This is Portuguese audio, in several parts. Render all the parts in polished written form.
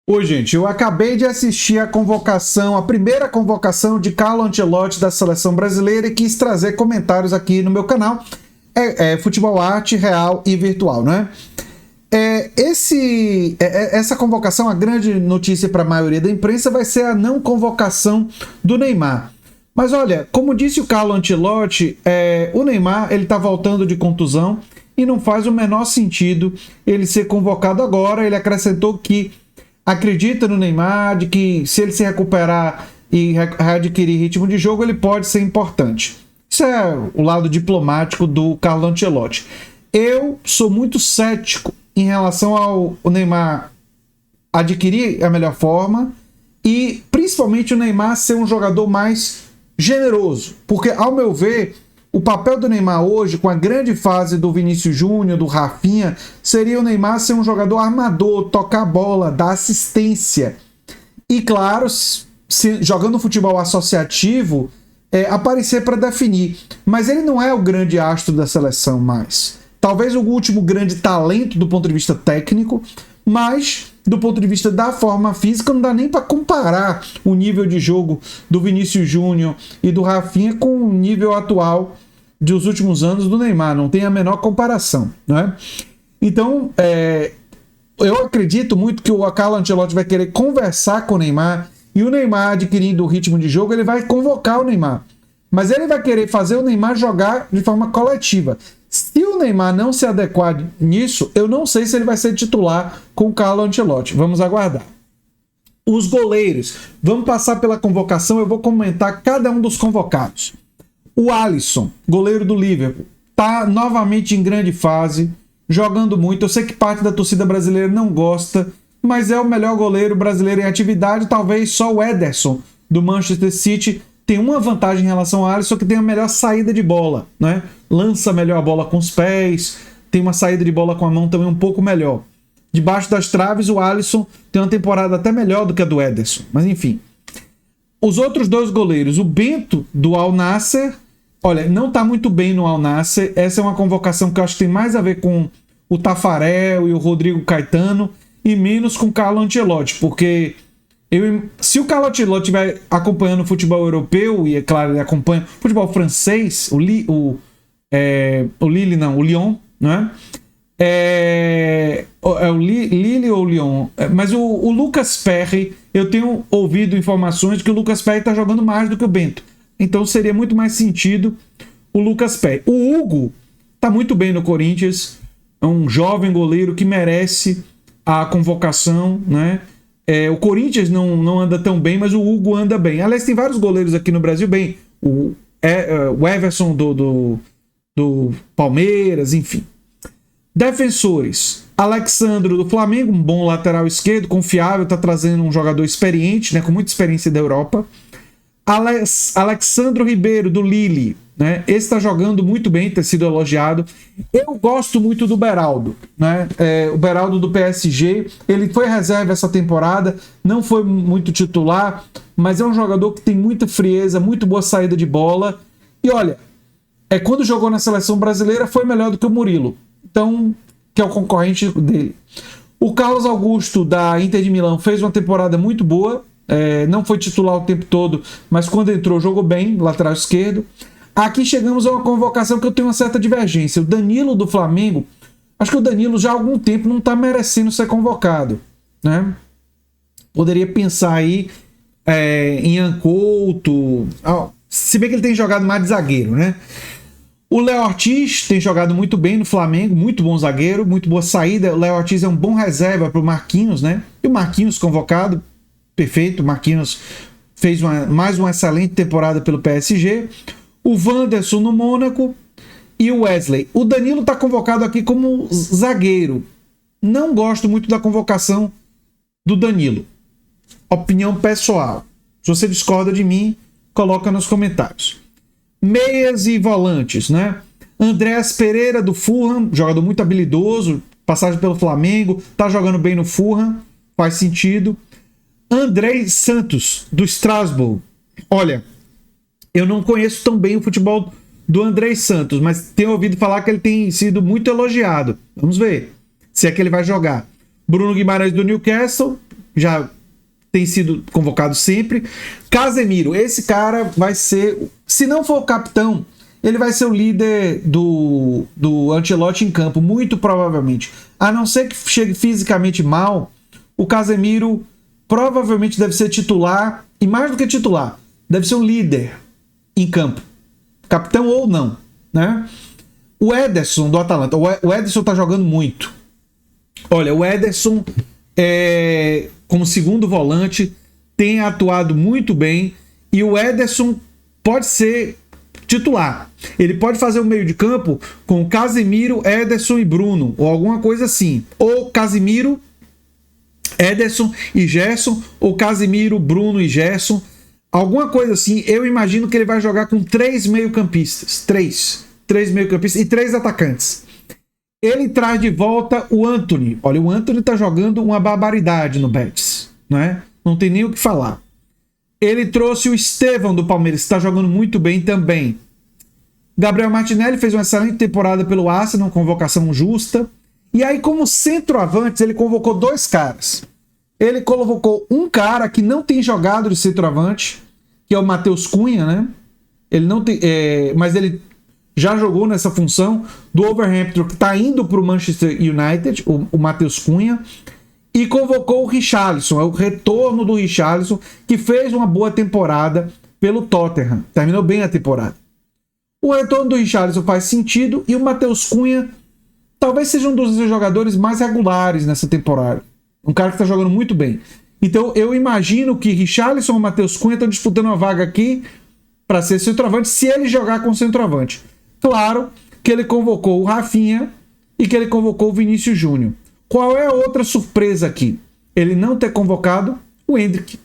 Oi, gente, eu acabei de assistir a convocação, a primeira convocação de Carlo Ancelotti da Seleção Brasileira e quis trazer comentários aqui no meu canal. Futebol Arte Real e Virtual, né? Essa convocação, a grande notícia para a maioria da imprensa vai ser a não convocação do Neymar. Mas olha, como disse o Carlo Ancelotti, o Neymar ele está voltando de contusão e não faz o menor sentido ele ser convocado agora. Ele acrescentou que acredita no Neymar, de que se ele se recuperar e readquirir ritmo de jogo, ele pode ser importante. Isso é o lado diplomático do Carlo Ancelotti. Eu sou muito cético em relação ao Neymar adquirir a melhor forma e principalmente o Neymar ser um jogador mais generoso. Porque, ao meu ver, o papel do Neymar hoje, com a grande fase do Vinícius Júnior, do Rafinha, seria o Neymar ser um jogador armador, tocar a bola, dar assistência. E, claro, jogando futebol associativo, aparecer para definir. Mas ele não é o grande astro da seleção mais. Talvez o último grande talento do ponto de vista técnico, mas do ponto de vista da forma física não dá nem para comparar o nível de jogo do Vinícius Júnior e do Rafinha com o nível atual dos últimos anos do Neymar, não tem a menor comparação, não é? Então, eu acredito muito que o Carlo Ancelotti vai querer conversar com o Neymar e o Neymar adquirindo o ritmo de jogo, ele vai convocar o Neymar, mas ele vai querer fazer o Neymar jogar de forma coletiva. Se o Neymar não se adequar nisso, eu não sei se ele vai ser titular com o Carlo Ancelotti. Vamos aguardar. Os goleiros. Vamos passar pela convocação, eu vou comentar cada um dos convocados. O Alisson, goleiro do Liverpool, está novamente em grande fase, jogando muito. Eu sei que parte da torcida brasileira não gosta, mas é o melhor goleiro brasileiro em atividade. Talvez só o Ederson, do Manchester City, tem uma vantagem em relação ao Alisson, que tem a melhor saída de bola, né? Lança melhor a bola com os pés, tem uma saída de bola com a mão também um pouco melhor. Debaixo das traves, o Alisson tem uma temporada até melhor do que a do Ederson, mas enfim. Os outros dois goleiros, o Bento, do Al Nassr, olha, não está muito bem no Al Nassr. Essa é uma convocação que eu acho que tem mais a ver com o Tafarel e o Rodrigo Caetano e menos com o Carlo Ancelotti, porque se o Carlo Ancelotti estiver acompanhando o futebol europeu, e é claro, ele acompanha o futebol francês, o Lyon, né? O Lille ou o Lyon? Mas o Lucas Perry, eu tenho ouvido informações de que o Lucas Perry está jogando mais do que o Bento. Então seria muito mais sentido o Lucas Perry. O Hugo está muito bem no Corinthians, é um jovem goleiro que merece a convocação, né? O Corinthians não anda tão bem, mas o Hugo anda bem. Aliás, tem vários goleiros aqui no Brasil bem. O Everson do Palmeiras, enfim. Defensores. Alexandro do Flamengo, um bom lateral esquerdo, confiável, está trazendo um jogador experiente, né, com muita experiência da Europa. Alexandro Ribeiro do Lille, né? Esse está jogando muito bem, ter sido elogiado. Eu gosto muito do Beraldo, né? O Beraldo do PSG, ele foi reserva essa temporada, não foi muito titular, mas é um jogador que tem muita frieza, muito boa saída de bola. E olha, quando jogou na seleção brasileira foi melhor do que o Murilo, então, que é o concorrente dele. O Carlos Augusto da Inter de Milão fez uma temporada muito boa. Não foi titular o tempo todo, mas quando entrou jogou bem, lateral esquerdo. Aqui chegamos a uma convocação que eu tenho uma certa divergência. O Danilo do Flamengo, acho que o Danilo já há algum tempo não está merecendo ser convocado, né? Poderia pensar aí em Couto, se bem que ele tem jogado mais de zagueiro, né? O Léo Ortiz tem jogado muito bem no Flamengo, muito bom zagueiro, muito boa saída. O Léo Ortiz é um bom reserva para o Marquinhos, né? E o Marquinhos convocado, perfeito. O Marquinhos fez mais uma excelente temporada pelo PSG. O Wanderson no Mônaco e o Wesley. O Danilo está convocado aqui como zagueiro. Não gosto muito da convocação do Danilo. Opinião pessoal. Se você discorda de mim, coloca nos comentários. Meias e volantes, né? Andréas Pereira do Fulham, jogador muito habilidoso, passagem pelo Flamengo, tá jogando bem no Fulham, faz sentido. Andrei Santos do Strasbourg. Olha, eu não conheço tão bem o futebol do Andrei Santos, mas tenho ouvido falar que ele tem sido muito elogiado. Vamos ver se é que ele vai jogar. Bruno Guimarães do Newcastle, já tem sido convocado sempre. Casemiro, esse cara vai ser, se não for o capitão, ele vai ser o líder do Ancelotti em campo, muito provavelmente. A não ser que chegue fisicamente mal, o Casemiro provavelmente deve ser titular, e mais do que titular, deve ser um líder em campo. Capitão ou não, né? O Ederson do Atalanta, o Ederson tá jogando muito. Olha, o Ederson, como segundo volante, tem atuado muito bem, e o Ederson pode ser titular. Ele pode fazer o meio de campo com Casemiro, Ederson e Bruno, ou alguma coisa assim. Ou Casemiro, Ederson e Gerson, ou Casemiro, Bruno e Gerson. Alguma coisa assim. Eu imagino que ele vai jogar com 3 meio-campistas. 3 meio-campistas e 3 atacantes. Ele traz de volta o Antony. Olha, o Antony tá jogando uma barbaridade no Betis, né? Não tem nem o que falar. Ele trouxe o Estevão do Palmeiras, que está jogando muito bem também. Gabriel Martinelli fez uma excelente temporada pelo Arsenal, convocação justa. E aí, como centroavantes, ele convocou 2 caras. Ele convocou um cara que não tem jogado de centroavante, que é o Matheus Cunha, né? Ele não tem, mas ele já jogou nessa função do Wolverhampton, que está indo para o Manchester United, o Matheus Cunha. E convocou o Richarlison, é o retorno do Richarlison, que fez uma boa temporada pelo Tottenham. Terminou bem a temporada. O retorno do Richarlison faz sentido e o Matheus Cunha talvez seja um dos jogadores mais regulares nessa temporada. Um cara que está jogando muito bem. Então eu imagino que Richarlison e Matheus Cunha estão disputando uma vaga aqui para ser centroavante, se ele jogar com centroavante. Claro que ele convocou o Rafinha e que ele convocou o Vinícius Júnior. Qual é a outra surpresa aqui? Ele não ter convocado o Endrick,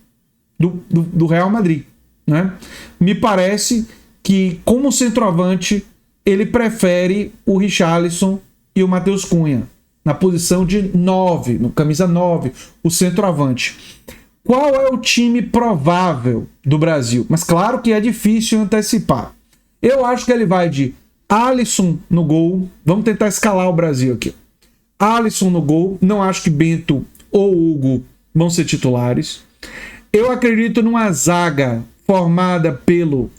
do Real Madrid, né? Me parece que, como centroavante, ele prefere o Richarlison e o Matheus Cunha, na posição de 9, no camisa 9, o centroavante. Qual é o time provável do Brasil? Mas claro que é difícil antecipar. Eu acho que ele vai de Alisson no gol. Vamos tentar escalar o Brasil aqui. Alisson no gol. Não acho que Bento ou Hugo vão ser titulares. Eu acredito numa zaga formada pelo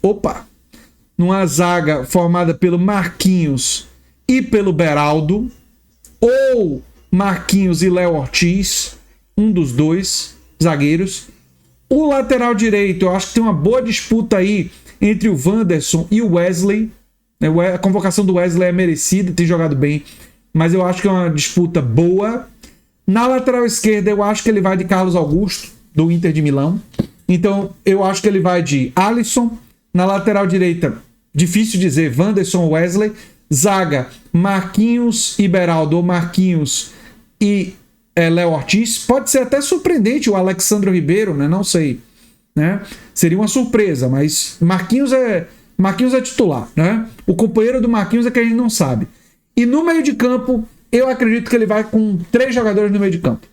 Marquinhos e pelo Beraldo, ou Marquinhos e Léo Ortiz, um dos dois zagueiros. O lateral direito, eu acho que tem uma boa disputa aí entre o Wanderson e o Wesley. A convocação do Wesley é merecida, tem jogado bem, mas eu acho que é uma disputa boa. Na lateral esquerda, eu acho que ele vai de Carlos Augusto, do Inter de Milão. Então, eu acho que ele vai de Alisson. Na lateral direita, difícil dizer, Wanderson ou Wesley. Zaga, Marquinhos e Beraldo, ou Marquinhos e Léo Ortiz. Pode ser até surpreendente o Alexandre Ribeiro, né? Não sei, né? Seria uma surpresa, mas Marquinhos é titular, né? O companheiro do Marquinhos é que a gente não sabe. E no meio de campo, eu acredito que ele vai com 3 jogadores no meio de campo.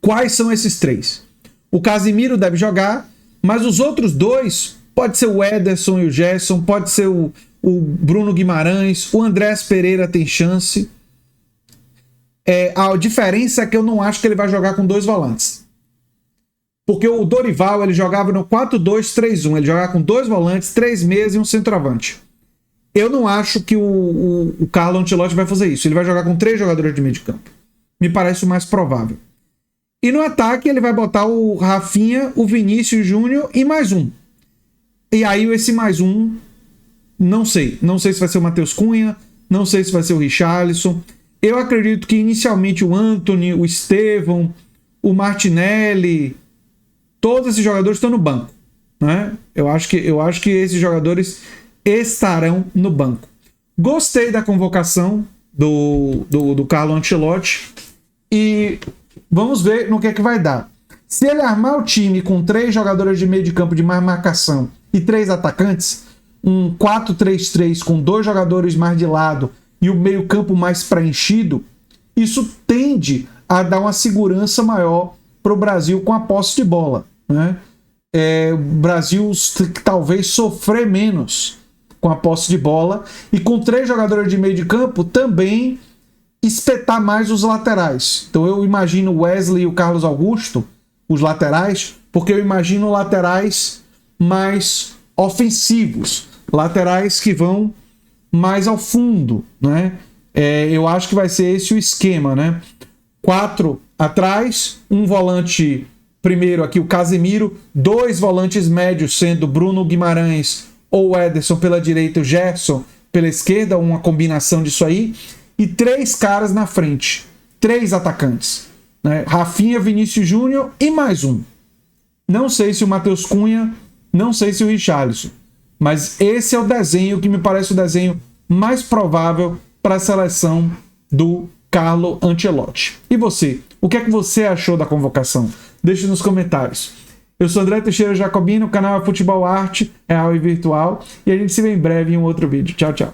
Quais são esses 3? O Casemiro deve jogar, mas os outros 2, pode ser o Ederson e o Gerson, pode ser o Bruno Guimarães, o Andrés Pereira tem chance. A diferença é que eu não acho que ele vai jogar com 2 volantes. Porque o Dorival, ele jogava no 4-2-3-1, ele jogava com 2 volantes, 3 meias e um centroavante. Eu não acho que o Carlo Ancelotti vai fazer isso. Ele vai jogar com 3 jogadores de meio de campo. Me parece o mais provável. E no ataque ele vai botar o Rafinha, o Vinícius Júnior e mais um. E aí esse mais um, não sei. Não sei se vai ser o Matheus Cunha, não sei se vai ser o Richarlison. Eu acredito que inicialmente o Antony, o Estevão, o Martinelli, todos esses jogadores estão no banco, né? Eu acho que esses jogadores estarão no banco. Gostei da convocação do Carlo Ancelotti e vamos ver no que é que vai dar. Se ele armar o time com 3 jogadores de meio de campo de mais marcação e 3 atacantes, um 4-3-3 com 2 jogadores mais de lado e o meio campo mais preenchido, isso tende a dar uma segurança maior para o Brasil com a posse de bola, né? O Brasil talvez sofrer menos com a posse de bola, e com 3 jogadores de meio de campo também espetar mais os laterais. Então eu imagino o Wesley e o Carlos Augusto, os laterais, porque eu imagino laterais mais ofensivos, laterais que vão mais ao fundo, né? Eu acho que vai ser esse o esquema, né? 4 atrás, um volante primeiro aqui, o Casemiro, 2 volantes médios, sendo Bruno Guimarães ou Ederson pela direita, o Gerson pela esquerda, uma combinação disso aí, e 3 caras na frente, 3 atacantes, né? Rafinha, Vinícius Júnior e mais um. Não sei se o Matheus Cunha, não sei se o Richarlison, mas esse é o desenho que me parece o desenho mais provável para a seleção do Carlo Ancelotti. E você? O que é que você achou da convocação? Deixe nos comentários. Eu sou André Teixeira Jacobino, o canal é Futebol Arte, Real e Virtual, e a gente se vê em breve em um outro vídeo. Tchau, tchau.